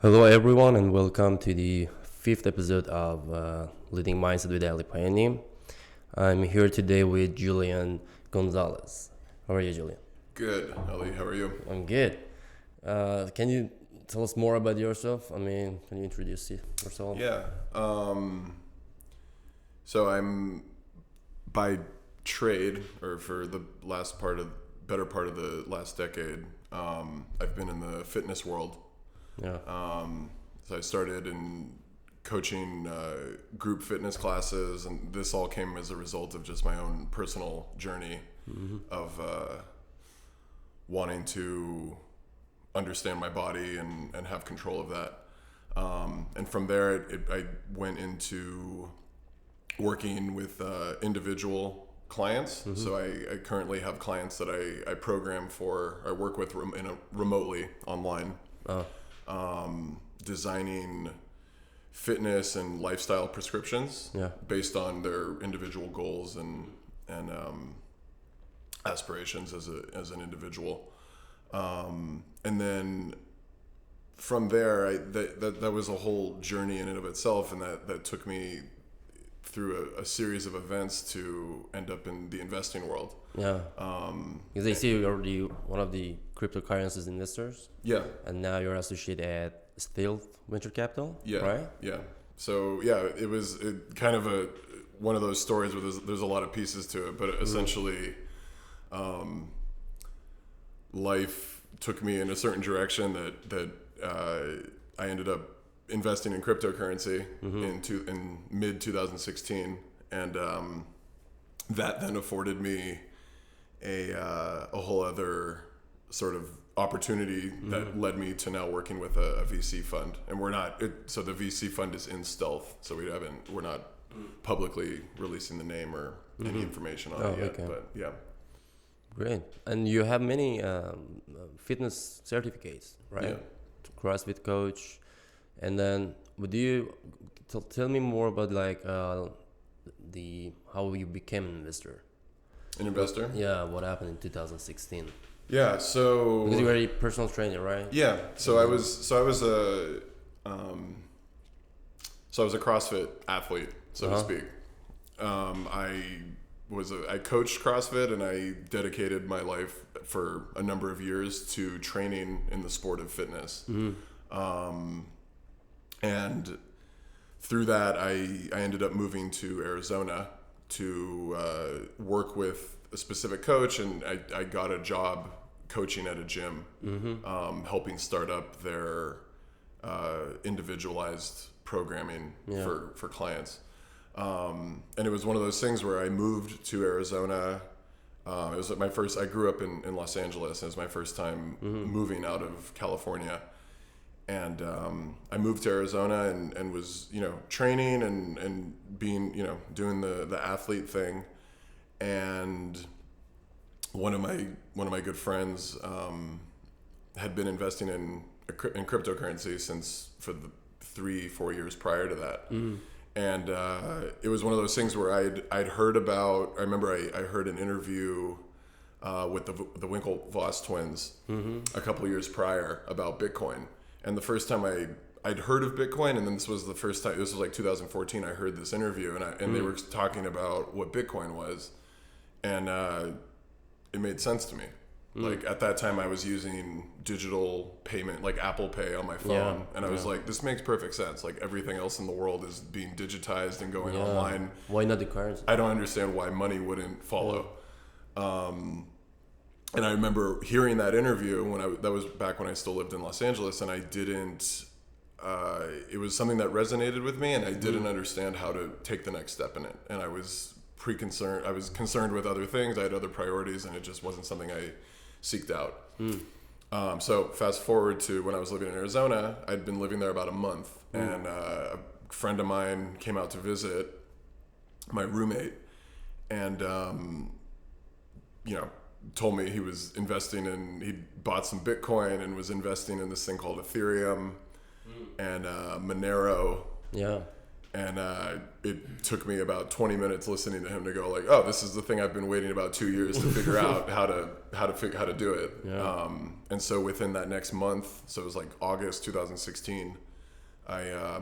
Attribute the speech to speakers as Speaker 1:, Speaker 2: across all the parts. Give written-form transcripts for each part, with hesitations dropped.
Speaker 1: Hello, everyone, and welcome to the fifth episode of Leading Mindset with Ali Payani. I'm here today with Julian Gonzalez. How are you, Julian?
Speaker 2: Good, Ali. How are you?
Speaker 1: I'm good. Can you tell us more about yourself? Can you introduce yourself?
Speaker 2: Yeah. So I'm by trade, or for the better part of the last decade, I've been in the fitness world.
Speaker 1: Yeah.
Speaker 2: So I started in coaching group fitness classes, and this all came as a result of just my own personal journey of wanting to understand my body and have control of that. And from there, I went into working with individual clients. So I currently have clients that I program for, I work with remotely online. Designing fitness and lifestyle prescriptions based on their individual goals and aspirations as an individual. And then from there, that was a whole journey in and of itself, and that took me through a series of events to end up in the investing world.
Speaker 1: Yeah. Because they see you're already one of the cryptocurrencies investors.
Speaker 2: Yeah.
Speaker 1: And now you're associated at Stealth Venture Capital.
Speaker 2: Yeah.
Speaker 1: Right.
Speaker 2: Yeah. So it was kind of one of those stories where there's a lot of pieces to it, but essentially, life took me in a certain direction that I ended up investing in cryptocurrency in mid 2016, and that then afforded me a whole other sort of opportunity that led me to now working with a VC fund. And so the VC fund is in stealth, so we're not publicly releasing the name or any information on it yet.
Speaker 1: Okay.
Speaker 2: But yeah.
Speaker 1: Great. And you have many fitness certificates, right?
Speaker 2: Yeah.
Speaker 1: CrossFit coach. And then would you tell me more about how you became an investor?
Speaker 2: An investor?
Speaker 1: Yeah, what happened in 2016?
Speaker 2: Yeah, so
Speaker 1: Because you were a personal trainer, right?
Speaker 2: yeah, I was a CrossFit athlete, so to speak. I coached CrossFit, and I dedicated my life for a number of years to training in the sport of fitness. And through that, I ended up moving to Arizona to work with a specific coach, and I got a job coaching at a gym, helping start up their individualized programming for clients. And it was one of those things where I moved to Arizona. It was I grew up in Los Angeles, and it was my first time moving out of California. And I moved to Arizona and was, training and being, doing the athlete thing. And one of my good friends had been investing in cryptocurrency for the 3-4 years prior to that. And it was one of those things where I'd heard about. I remember I heard an interview with the Winklevoss twins a couple of years prior about Bitcoin. And the first time I'd heard of Bitcoin, and then this was the first time. This was like 2014. I heard this interview, and they were talking about what Bitcoin was, and it made sense to me. Like at that time, I was using digital payment, like Apple Pay, on my phone, and I was like, "This makes perfect sense. Like everything else in the world is being digitized and going online.
Speaker 1: Why not the currency?
Speaker 2: I don't understand why money wouldn't follow." And I remember hearing that interview that was back when I still lived in Los Angeles, and I didn't. It was something that resonated with me, and I didn't understand how to take the next step in it. And I was I was concerned with other things. I had other priorities, and it just wasn't something I seeked out. So fast forward to when I was living in Arizona. I'd been living there about a month, and a friend of mine came out to visit, my roommate, and told me he was investing he bought some Bitcoin and was investing in this thing called Ethereum and Monero.
Speaker 1: Yeah.
Speaker 2: And it took me about 20 minutes listening to him to go like, oh, this is the thing I've been waiting about 2 years to figure out how to do it.
Speaker 1: Yeah.
Speaker 2: And so within that next month, so it was like August 2016, I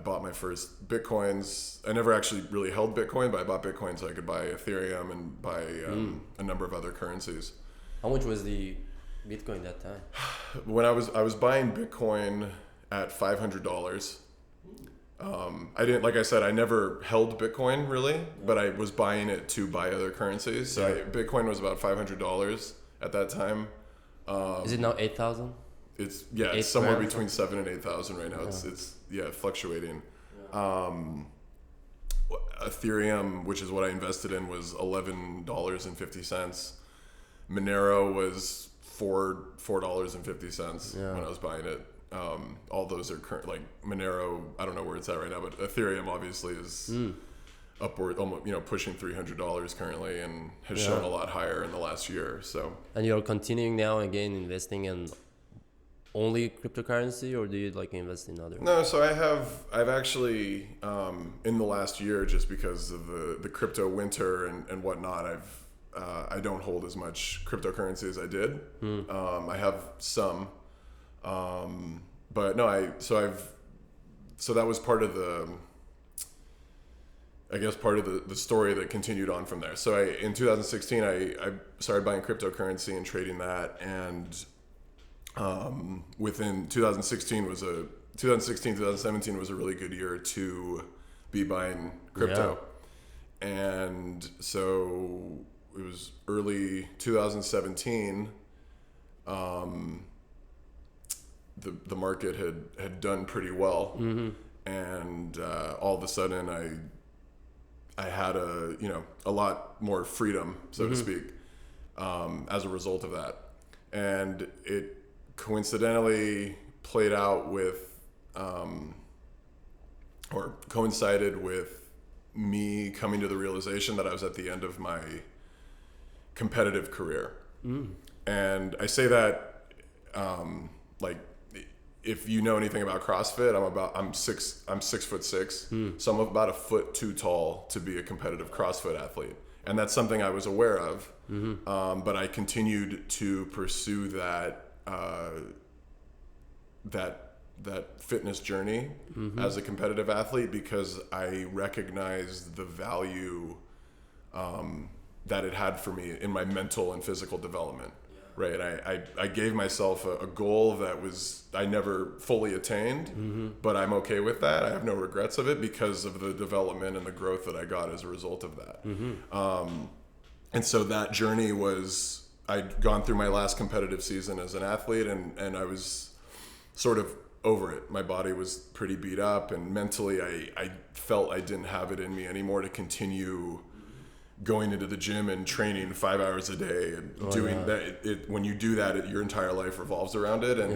Speaker 2: bought my first Bitcoins. I never actually really held Bitcoin, but I bought Bitcoin so I could buy Ethereum and buy a number of other currencies.
Speaker 1: How much was the Bitcoin that time?
Speaker 2: When I was buying Bitcoin at $500. I didn't, like I said, I never held Bitcoin really, but I was buying it to buy other currencies. So Bitcoin was about $500 at that time.
Speaker 1: Is it now 8,000?
Speaker 2: It's somewhere between 7,000 and 8,000 right now. It's fluctuating.
Speaker 1: Yeah.
Speaker 2: Ethereum, which is what I invested in, was $11.50. Monero was $4.50 when I was buying it. All those are current, like Monero, I don't know where it's at right now, but Ethereum obviously is upward, almost, pushing $300 currently, and has shown a lot higher in the last year. So. And
Speaker 1: you're continuing now again investing in only cryptocurrency, or do you like invest in other?
Speaker 2: No, so I've actually in the last year, just because of the crypto winter and whatnot, I don't hold as much cryptocurrency as I did. I have some. But no, so that was part of the story that continued on from there. So in 2016, I started buying cryptocurrency and trading that. And, within 2017 was a really good year to be buying crypto. Yeah. And so it was early 2017, the market had done pretty well, and all of a sudden I had a lot more freedom, so to speak, as a result of that, and it coincidentally played out with or coincided with me coming to the realization that I was at the end of my competitive career. And I say that like, if you know anything about CrossFit, I'm 6'6", so I'm about a foot too tall to be a competitive CrossFit athlete, and that's something I was aware of. But I continued to pursue that fitness journey as a competitive athlete, because I recognized the value that it had for me in my mental and physical development. Right, I gave myself a goal that I never fully attained, but I'm okay with that. I have no regrets of it because of the development and the growth that I got as a result of that. And so that journey was, I'd gone through my last competitive season as an athlete, and I was sort of over it. My body was pretty beat up, and mentally I felt I didn't have it in me anymore to continue going into the gym and training 5 hours a day and that. When you do that, your entire life revolves around it. And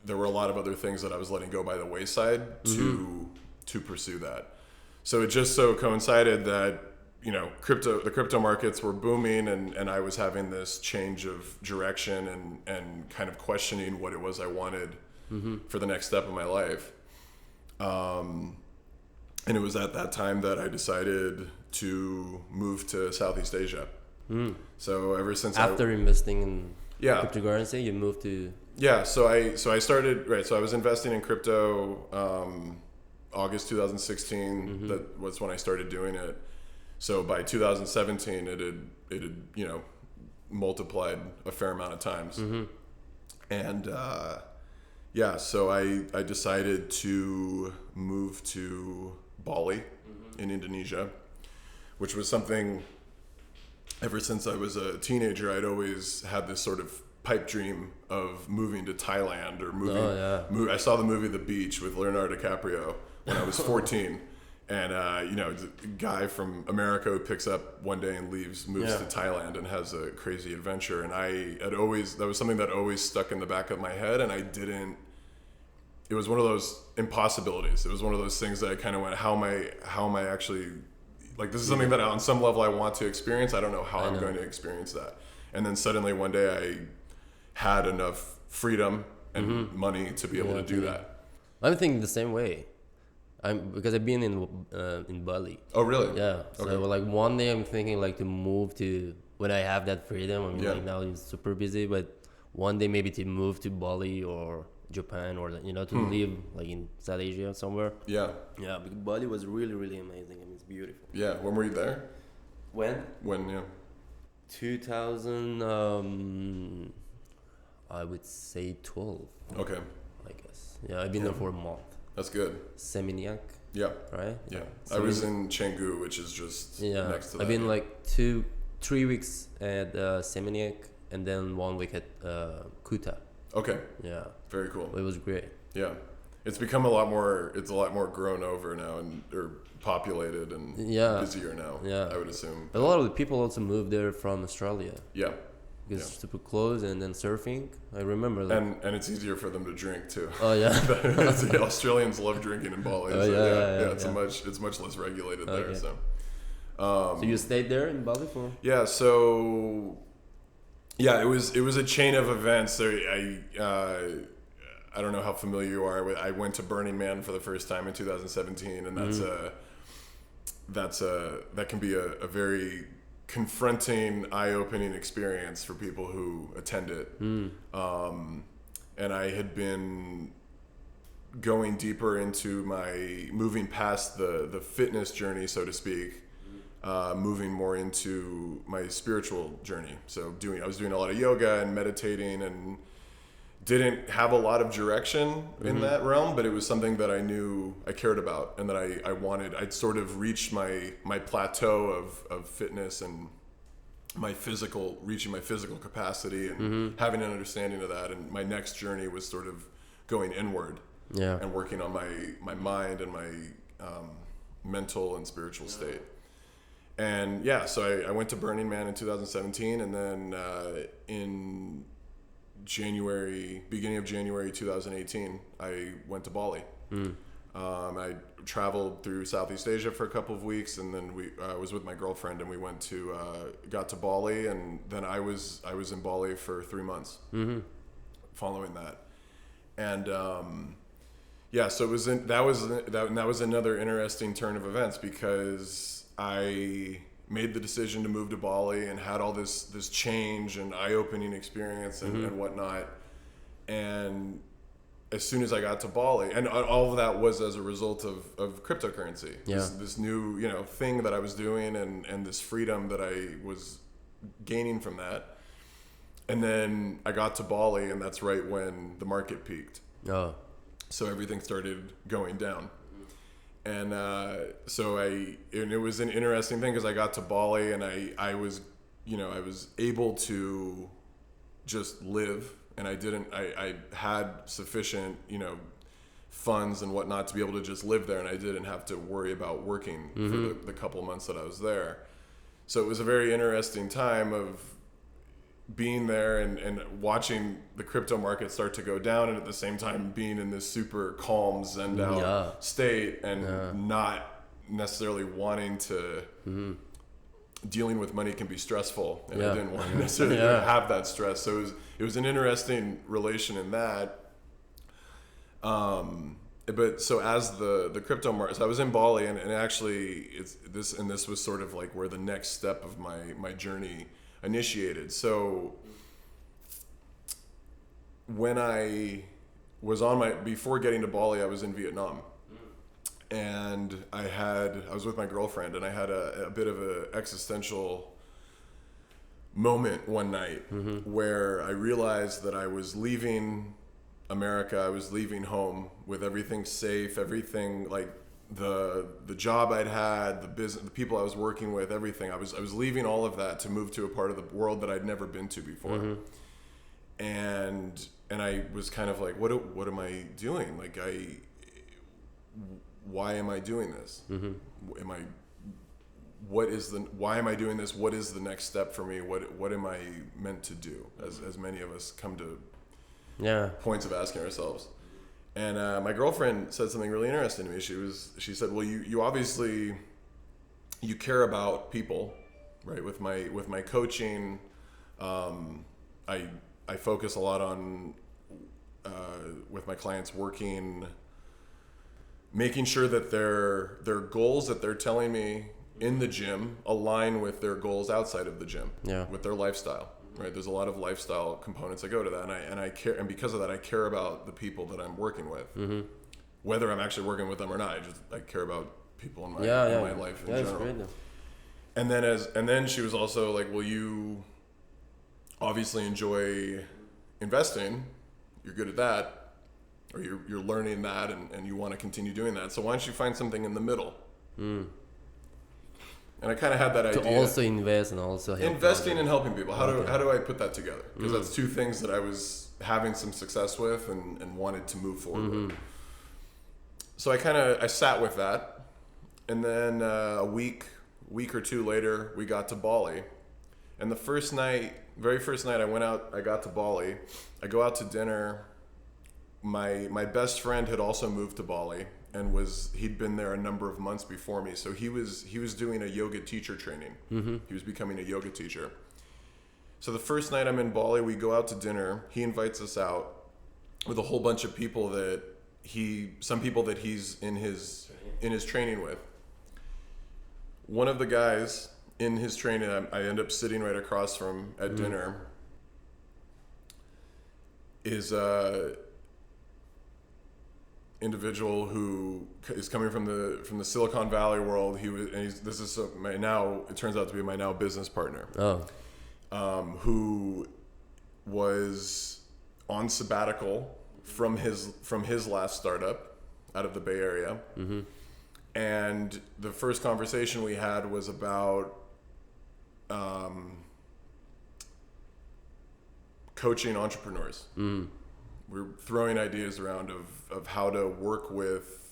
Speaker 2: there were a lot of other things that I was letting go by the wayside to pursue that. So it just so coincided that, the crypto markets were booming, and I was having this change of direction and kind of questioning what it was I wanted for the next step of my life. And it was at that time that I decided to move to Southeast Asia. So ever since
Speaker 1: after investing in cryptocurrency, you moved to
Speaker 2: so I started so I was investing in crypto August 2016. That was when I started doing it. So by 2017, it had multiplied a fair amount of times. And so I decided to move to Bali in Indonesia, which was something ever since I was a teenager. I'd always had this sort of pipe dream of moving to Thailand or moving. I saw the movie The Beach with Leonardo DiCaprio when I was 14. And, the guy from America who picks up one day and moves to Thailand and has a crazy adventure. And that was something that always stuck in the back of my head, and it was one of those impossibilities. It was one of those things that I kind of went, how am I actually, like, this is something that on some level I want to experience. I don't know how I'm going to experience that. And then suddenly one day I had enough freedom and money to be able to do that.
Speaker 1: I'm thinking the same way. because I've been in Bali.
Speaker 2: Oh, really?
Speaker 1: Yeah. So
Speaker 2: Okay.
Speaker 1: like one day I'm thinking like to move to when I have that freedom. I mean,
Speaker 2: Yeah.
Speaker 1: like now it's super busy, but one day maybe to move to Bali or Japan or to live like in South Asia somewhere.
Speaker 2: Yeah.
Speaker 1: Yeah, because Bali was really really amazing. I mean, it's beautiful.
Speaker 2: Yeah. When were you there?
Speaker 1: When?
Speaker 2: When? Yeah.
Speaker 1: 2000. I would say 12.
Speaker 2: Okay.
Speaker 1: I guess. Yeah, I've been there for a month.
Speaker 2: That's good.
Speaker 1: Seminyak,
Speaker 2: Yeah.
Speaker 1: right?
Speaker 2: Yeah.
Speaker 1: So
Speaker 2: I was in Canggu, which is just next to that.
Speaker 1: I've been like 3 weeks at Seminyak and then 1 week at Kuta.
Speaker 2: Okay.
Speaker 1: Yeah,
Speaker 2: Very cool.
Speaker 1: it was great.
Speaker 2: Yeah. It's become a lot more grown over now or populated and busier now.
Speaker 1: Yeah.
Speaker 2: I would assume.
Speaker 1: But a lot of the people also moved there from Australia
Speaker 2: Yeah.
Speaker 1: because it's super close, and then surfing. I remember. Like,
Speaker 2: And it's easier for them to drink too.
Speaker 1: oh yeah.
Speaker 2: The Australians love drinking in Bali.
Speaker 1: Oh,
Speaker 2: So it's much less regulated there.
Speaker 1: Okay.
Speaker 2: So.
Speaker 1: So you stayed there in Bali for?
Speaker 2: Yeah. So. Yeah, it was a chain of events. I don't know how familiar you are with. I went to Burning Man for the first time in 2017, and that can be a very confronting, eye-opening experience for people who attend it. And I had been going deeper into moving past the fitness journey, so to speak, moving more into my spiritual journey. So I was doing a lot of yoga and meditating, and didn't have a lot of direction in that realm, but it was something that I knew I cared about and that I wanted. I'd sort of reached my plateau of fitness and reaching my physical capacity and having an understanding of that. And my next journey was sort of going inward and working on my mind and my mental and spiritual state. And so I went to Burning Man in 2017, and then in beginning of January 2018, I went to Bali. I traveled through Southeast Asia for a couple of weeks, and then I was with my girlfriend, and we got to Bali, and then I was in Bali for 3 months following that. And so that was another interesting turn of events, because I made the decision to move to Bali and had all this change and eye-opening experience and whatnot. And as soon as I got to Bali, and all of that was as a result of cryptocurrency, this new thing that I was doing, and this freedom that I was gaining from that. And then I got to Bali, and that's right when the market peaked. So everything started going down. And it was an interesting thing, because I got to Bali, and I was able to just live, and I had sufficient, funds and whatnot to be able to just live there, and I didn't have to worry about working for the couple months that I was there. So it was a very interesting time of being there and watching the crypto market start to go down, and at the same time being in this super calm, zened out state, and not necessarily wanting to. Dealing with money can be stressful, and I didn't want to necessarily have that stress. So it was an interesting relation in that. But so as the crypto market, so I was in Bali, and actually this was sort of like where the next step of my journey initiated. So when I was before getting to Bali, I was in Vietnam, and I was with my girlfriend, and I had a bit of an existential moment one night where I realized that I was leaving America, I was leaving home with everything safe, everything, like the job I'd had, the business, the people I was working with, everything. I was leaving all of that to move to a part of the world that I'd never been to before. And I was kind of like, what am I doing? Like, why am I doing this? Why am I doing this? What is the next step for me? What am I meant to do? As many of us come to points of asking ourselves. And my girlfriend said something really interesting to me. She said, well, you obviously, you care about people, right? With my coaching, I focus a lot on with my clients working making sure that their goals that they're telling me in the gym align with their goals outside of the gym, with their lifestyle. Right, there's a lot of lifestyle components that go to that, and I care, and because of that, I care about the people that I'm working with, whether I'm actually working with them or not. I care about people in my life in general. Great, and then she was also like, well, you obviously enjoy investing, you're good at that, or you're learning that, and you want to continue doing that. So why don't you find something in the middle? And I kind of had that idea.
Speaker 1: To also invest and also help
Speaker 2: investing and helping people. How do I put that together? Because that's two things that I was having some success with and wanted to move forward with. So I sat with that, and then a week or two later, we got to Bali. And the very first night I got to Bali. I go out to dinner. My best friend had also moved to Bali. And he'd been there a number of months before me, so he was doing a yoga teacher training. He was becoming a yoga teacher. So the first night I'm in Bali, we go out to dinner. He invites us out with a whole bunch of people some people that he's in his training with. One of the guys in his training, I end up sitting right across from at dinner, is individual who is coming from the Silicon Valley world. It turns out to be my now business partner. Who was on sabbatical from his last startup out of the Bay Area. And the first conversation we had was about coaching entrepreneurs. We're throwing ideas around of how to work with,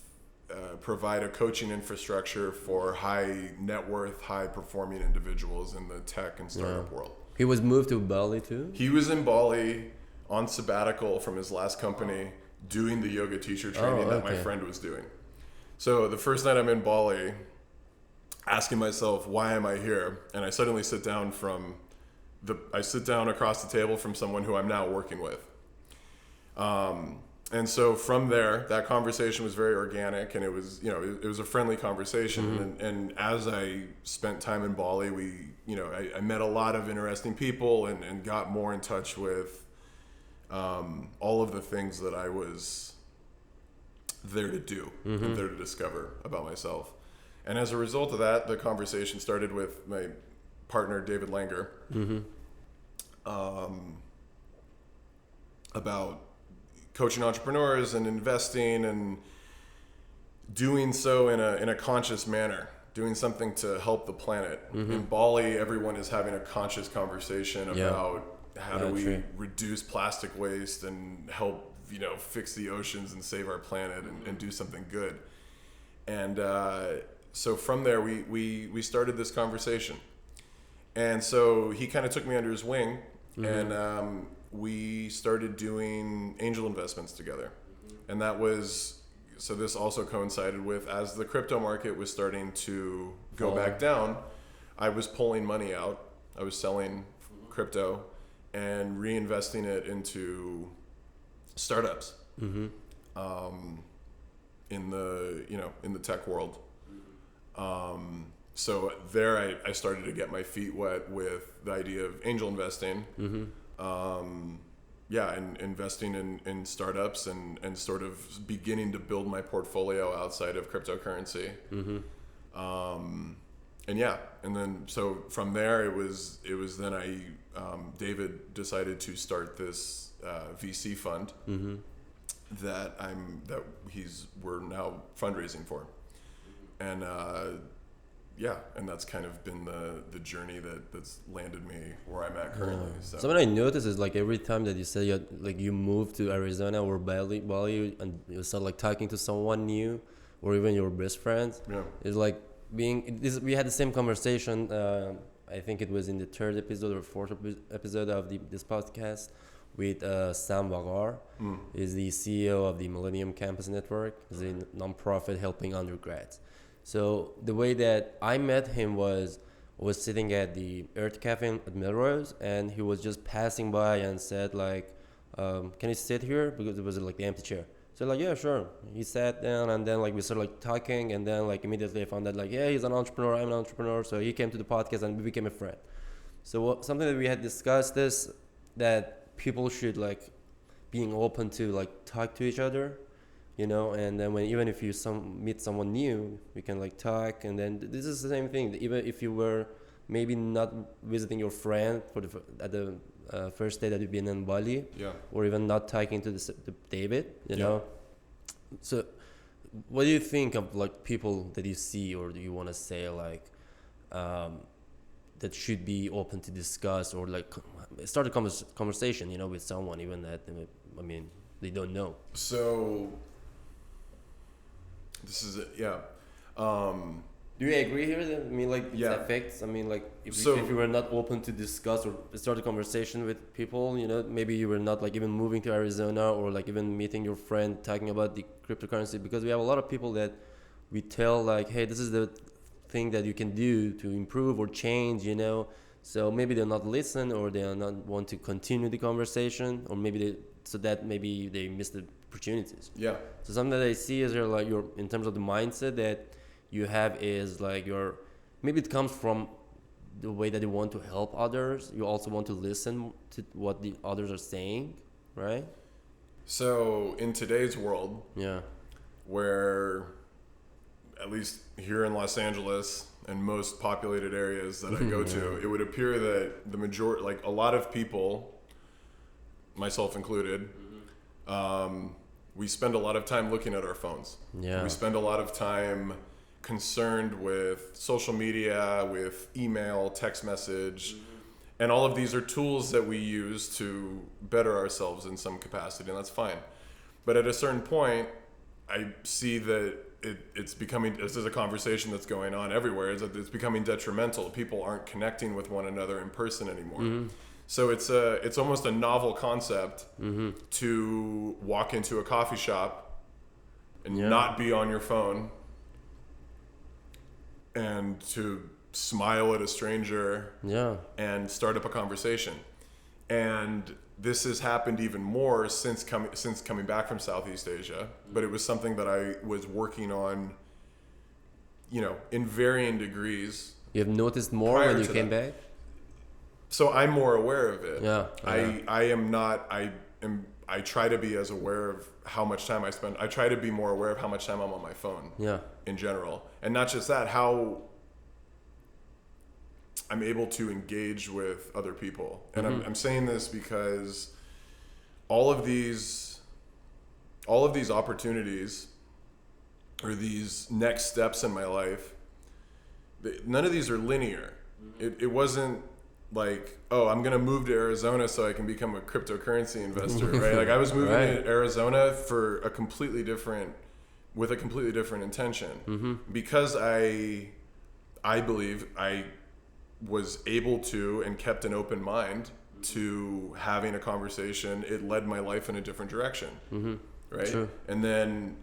Speaker 2: provide a coaching infrastructure for high net worth, high performing individuals in the tech and startup world.
Speaker 1: He was moved to Bali too?
Speaker 2: He was in Bali on sabbatical from his last company doing the yoga teacher training that my friend was doing. So the first night I'm in Bali, asking myself, why am I here? And I suddenly sit down across the table from someone who I'm now working with. And so from there, that conversation was very organic, and it was a friendly conversation. And as I spent time in Bali, I met a lot of interesting people and got more in touch with, all of the things that I was there to do and there to discover about myself. And as a result of that, the conversation started with my partner, David Langer, about coaching entrepreneurs and investing and doing so in a conscious manner, doing something to help the planet. In Bali, everyone is having a conscious conversation about how do we reduce plastic waste and help fix the oceans and save our planet and do something good. And so from there, we started this conversation. And so he kind of took me under his wing, and we started doing angel investments together. And this also coincided with, as the crypto market was starting to go back down, I was pulling money out. I was selling crypto and reinvesting it into startups in the tech world. So there I started to get my feet wet with the idea of angel investing. And investing in startups and sort of beginning to build my portfolio outside of cryptocurrency. And then so from there it was then David decided to start this VC fund that we're now fundraising for. And and that's kind of been the journey that's landed me where I'm at currently.
Speaker 1: Something I noticed is like every time that you say you moved to Arizona or Bali, and you start like talking to someone new, or even your best friends, it's like we had the same conversation. I think it was in the third episode or fourth episode of this podcast with Sam Vagar. He's the CEO of the Millennium Campus Network. It's a nonprofit helping undergrads. So the way that I met him was sitting at the Earth Cafe at Melrose, and he was just passing by and said like, can you sit here? Because it was like the empty chair. So like, yeah, sure. He sat down, and then like we started like talking, and then like immediately I found that like, yeah, he's an entrepreneur, I'm an entrepreneur. So he came to the podcast, and we became a friend. So something that we had discussed is that people should like being open to like talk to each other, you know, and then when even if you meet someone new, we can like talk, and then this is the same thing. Even if you were maybe not visiting your friend for at the first day that you've been in Bali,
Speaker 2: Yeah.
Speaker 1: or even not talking to the David, you know. So, what do you think of like people that you see, or do you want to say like that should be open to discuss, or like start a conversation, you know, with someone, even that I mean they don't know.
Speaker 2: So this is it. Yeah.
Speaker 1: Do you agree here? That, I mean, like it affects. I mean, like if you were not open to discuss or start a conversation with people, you know, maybe you were not like even moving to Arizona, or like even meeting your friend talking about the cryptocurrency, because we have a lot of people that we tell like, hey, this is the thing that you can do to improve or change, you know. So maybe they'll not listen, or they'll not want to continue the conversation, or maybe they miss the opportunities.
Speaker 2: Yeah.
Speaker 1: So something that I see is there like your in terms of the mindset that you have is like maybe it comes from the way that you want to help others. You also want to listen to what the others are saying, right?
Speaker 2: So in today's world,
Speaker 1: yeah,
Speaker 2: where at least here in Los Angeles and most populated areas that I go to, it would appear that the majority, like a lot of people, myself included, we spend a lot of time looking at our phones.
Speaker 1: Yeah.
Speaker 2: We spend a lot of time concerned with social media, with email, text message, and all of these are tools that we use to better ourselves in some capacity, and that's fine. But at a certain point, I see that it's becoming, this is a conversation that's going on everywhere, is that it's becoming detrimental. People aren't connecting with one another in person anymore. So it's almost a novel concept to walk into a coffee shop and not be on your phone, and to smile at a stranger and start up a conversation. And this has happened even more since coming back from Southeast Asia, but it was something that I was working on, you know, in varying degrees.
Speaker 1: You have noticed more when you came back?
Speaker 2: So I'm more aware of it.
Speaker 1: Yeah.
Speaker 2: I try to be as aware of how much time I spend. I try to be more aware of how much time I'm on my phone.
Speaker 1: Yeah.
Speaker 2: In general. And not just that, how I'm able to engage with other people. And I'm saying this because all of these opportunities, or these next steps in my life, none of these are linear. It wasn't like, oh, I'm gonna move to Arizona so I can become a cryptocurrency investor, right? Like I was moving to Arizona for with a completely different intention, because I believe I was able to and kept an open mind to having a conversation. It led my life in a different direction, right? True. And then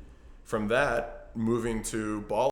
Speaker 2: from that, moving to Bali.